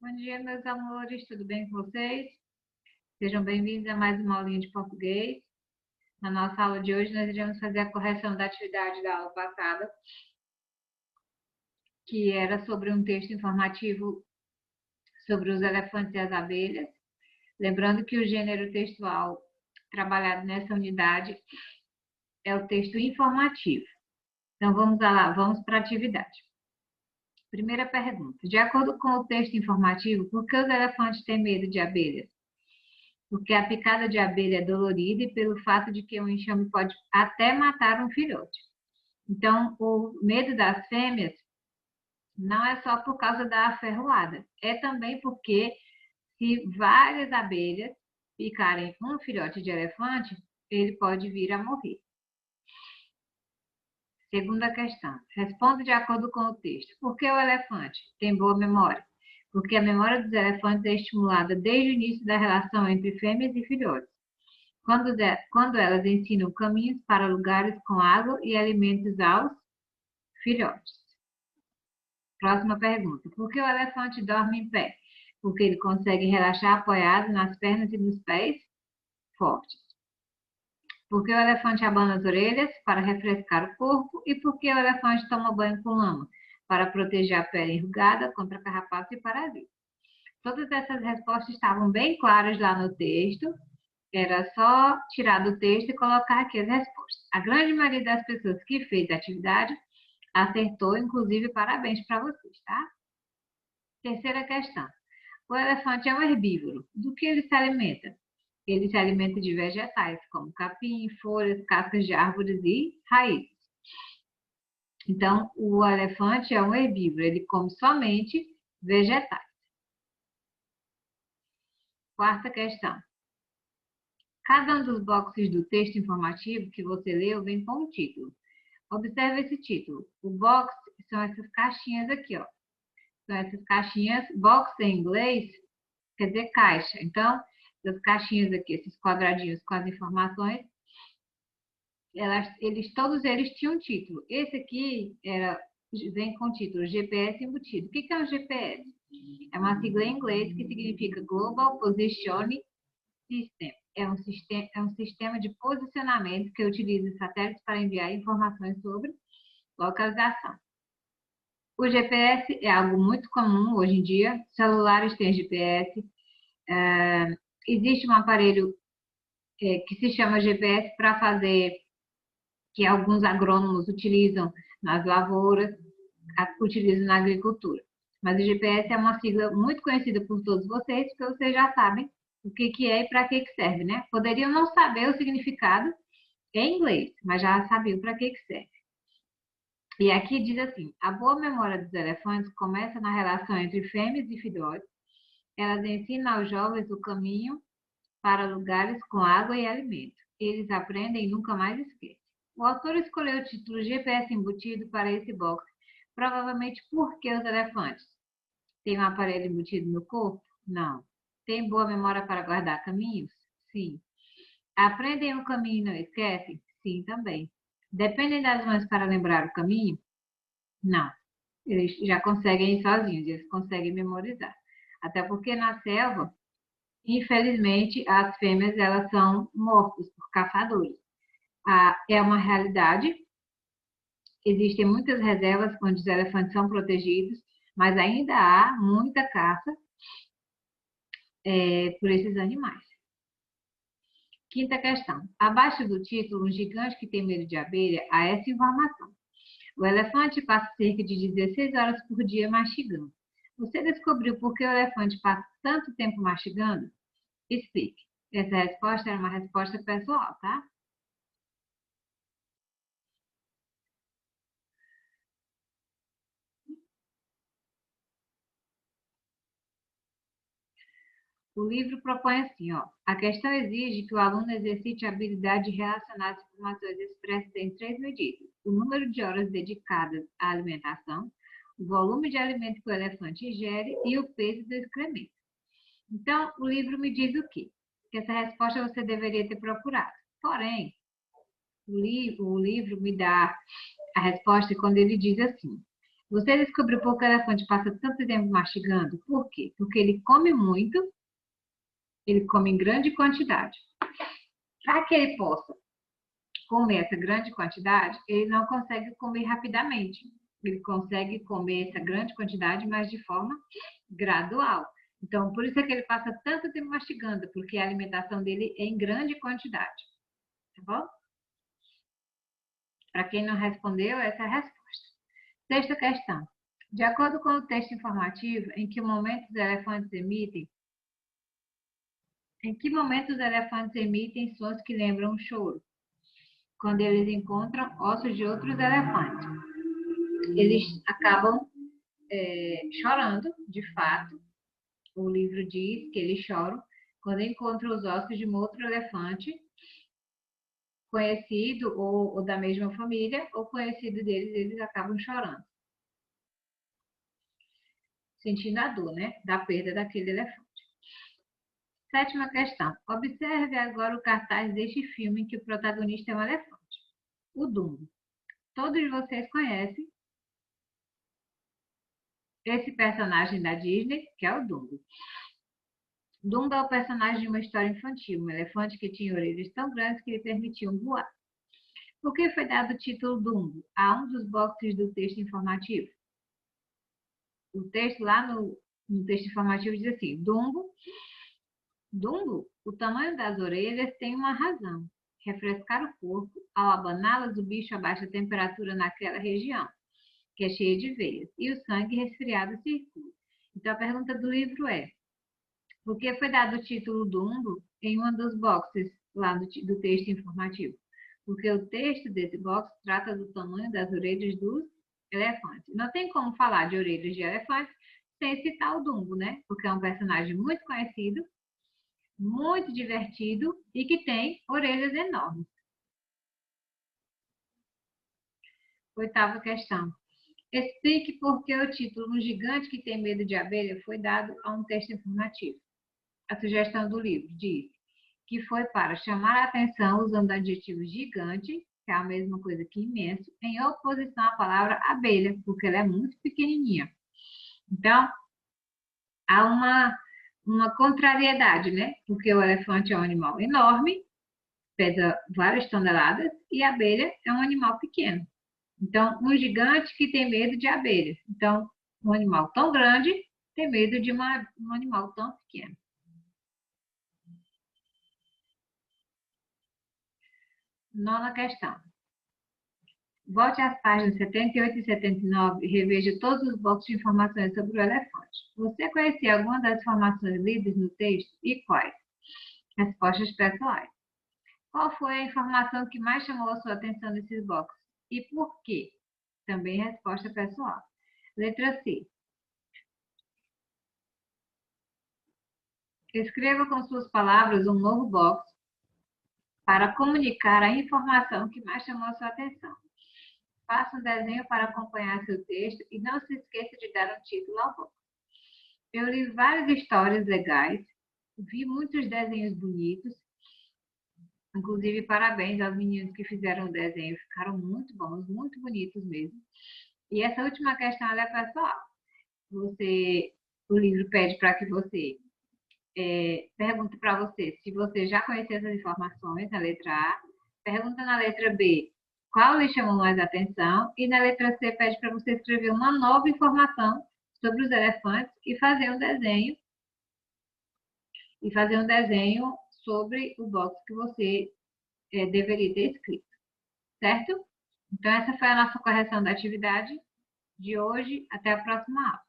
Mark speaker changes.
Speaker 1: Bom dia, meus amores, tudo bem com vocês? Sejam bem-vindos a mais uma aulinha de português. Na nossa aula de hoje, nós iremos fazer a correção da atividade da aula passada, que era sobre um texto informativo sobre os elefantes e as abelhas. Lembrando que o gênero textual trabalhado nessa unidade é o texto informativo. Então, vamos lá, vamos para a atividade. Primeira pergunta. De acordo com o texto informativo, por que os elefantes têm medo de abelhas? Porque a picada de abelha é dolorida e pelo fato de que um enxame pode até matar um filhote. Então, o medo das fêmeas não é só por causa da ferroada, é também porque se várias abelhas picarem um filhote de elefante, ele pode vir a morrer. Segunda questão. Responda de acordo com o texto. Por que o elefante tem boa memória? Porque a memória dos elefantes é estimulada desde o início da relação entre fêmeas e filhotes, quando elas ensinam caminhos para lugares com água e alimentos aos filhotes. Próxima pergunta. Por que o elefante dorme em pé? Porque ele consegue relaxar apoiado nas pernas e nos pés fortes. Por que o elefante abana as orelhas? Para refrescar o corpo. E por que o elefante toma banho com lama? Para proteger a pele enrugada contra carrapato e parasitas. Todas essas respostas estavam bem claras lá no texto. Era só tirar do texto e colocar aqui as respostas. A grande maioria das pessoas que fez a atividade acertou, inclusive parabéns para vocês, tá? Terceira questão. O elefante é um herbívoro. Do que ele se alimenta? Ele se alimenta de vegetais, como capim, folhas, cascas de árvores e raízes. Então, o elefante é um herbívoro, ele come somente vegetais. Quarta questão. Cada um dos boxes do texto informativo que você leu vem com um título. Observe esse título. O box são essas caixinhas aqui, ó. São essas caixinhas, box em inglês quer dizer caixa. Então, essas caixinhas aqui, esses quadradinhos com as informações, todos eles tinham um título. Esse aqui vem com o título GPS embutido. O que é um GPS? É uma sigla em inglês que significa Global Positioning System. É um sistema de posicionamento que utiliza satélites para enviar informações sobre localização. O GPS é algo muito comum hoje em dia. Celulares têm GPS. Existe um aparelho que se chama GPS para fazer, que alguns agrônomos utilizam nas lavouras, utilizam na agricultura. Mas o GPS é uma sigla muito conhecida por todos vocês, porque vocês já sabem o que é e para que serve, né? Poderiam não saber o significado em inglês, mas já sabiam para que serve. E aqui diz assim, a boa memória dos elefantes começa na relação entre fêmeas e filhotes. Elas ensinam aos jovens o caminho para lugares com água e alimento. Eles aprendem e nunca mais esquecem. O autor escolheu o título GPS embutido para esse box, provavelmente porque os elefantes têm um aparelho embutido no corpo? Não. Tem boa memória para guardar caminhos? Sim. Aprendem o caminho e não esquecem? Sim, também. Dependem das mães para lembrar o caminho? Não. Eles já conseguem ir sozinhos, eles conseguem memorizar. Até porque na selva, infelizmente, as fêmeas elas são mortas por caçadores. É uma realidade. Existem muitas reservas onde os elefantes são protegidos, mas ainda há muita caça por esses animais. Quinta questão. Abaixo do título, um gigante que tem medo de abelha, há essa informação. O elefante passa cerca de 16 horas por dia mastigando. Você descobriu por que o elefante passa tanto tempo mastigando? Explique. Essa resposta era uma resposta pessoal, tá? O livro propõe assim, ó. A questão exige que o aluno exercite a habilidade de relacionar as informações expressas em 3 medidas. O número de horas dedicadas à alimentação, o volume de alimento que o elefante ingere e o peso do excremento. Então, o livro me diz o quê? Que essa resposta você deveria ter procurado. Porém, o livro me dá a resposta quando ele diz assim, Você descobriu por que o elefante passa tanto tempo mastigando? Por quê? Porque ele come muito, ele come em grande quantidade. Para que ele possa comer essa grande quantidade, ele não consegue comer rapidamente. Ele consegue comer essa grande quantidade, mas de forma gradual. Então, por isso é que ele passa tanto tempo mastigando, porque a alimentação dele é em grande quantidade. Tá bom? Para quem não respondeu, essa é a resposta. Sexta questão. De acordo com o texto informativo, em que momento os elefantes emitem sons que lembram um choro? Quando eles encontram ossos de outros elefantes. Eles acabam chorando, de fato. O livro diz que eles choram quando encontram os ossos de um outro elefante conhecido ou da mesma família, ou conhecido deles, eles acabam chorando. Sentindo a dor, né? Da perda daquele elefante. Sétima questão. Observe agora o cartaz deste filme em que o protagonista é um elefante. O Dumbo. Todos vocês conhecem esse personagem da Disney, que é o Dumbo. Dumbo é o personagem de uma história infantil, um elefante que tinha orelhas tão grandes que lhe permitiam voar. Por que foi dado o título Dumbo a um dos boxes do texto informativo? O texto lá no texto informativo diz assim, Dumbo, o tamanho das orelhas tem uma razão. Refrescar o corpo, ao abaná-las, o bicho abaixa a temperatura naquela região, que é cheia de veias, e o sangue resfriado circula. Então, a pergunta do livro é, por que foi dado o título Dumbo em um dos boxes lá do texto informativo? Porque o texto desse box trata do tamanho das orelhas dos elefantes. Não tem como falar de orelhas de elefantes sem citar o Dumbo, né? Porque é um personagem muito conhecido, muito divertido e que tem orelhas enormes. Oitava questão. Explique por que o título Um Gigante que Tem Medo de Abelha foi dado a um texto informativo. A sugestão do livro diz que foi para chamar a atenção usando o adjetivo gigante, que é a mesma coisa que imenso, em oposição à palavra abelha, porque ela é muito pequenininha. Então, há uma contrariedade, né? Porque o elefante é um animal enorme, pesa várias toneladas, e a abelha é um animal pequeno. Então, um gigante que tem medo de abelhas. Então, um animal tão grande tem medo de um animal tão pequeno. Nona questão. Volte às páginas 78 e 79 e reveja todos os blocos de informações sobre o elefante. Você conhecia alguma das informações lidas no texto e quais? Respostas pessoais. Qual foi a informação que mais chamou a sua atenção nesses blocos? E por quê? Também resposta pessoal. Letra C. Escreva com suas palavras um novo box para comunicar a informação que mais chamou a sua atenção. Faça um desenho para acompanhar seu texto e não se esqueça de dar um título ao box. Eu li várias histórias legais, vi muitos desenhos bonitos, inclusive parabéns aos meninos que fizeram o desenho, ficaram muito bons, muito bonitos mesmo. E essa última questão é pessoal. O livro pede para que você pergunte para você se você já conhecia essas informações na letra A, pergunta na letra B qual lhe chamou mais atenção e na letra C pede para você escrever uma nova informação sobre os elefantes e fazer um desenho sobre o box que você deveria ter escrito, certo? Então essa foi a nossa correção da atividade de hoje. Até a próxima aula.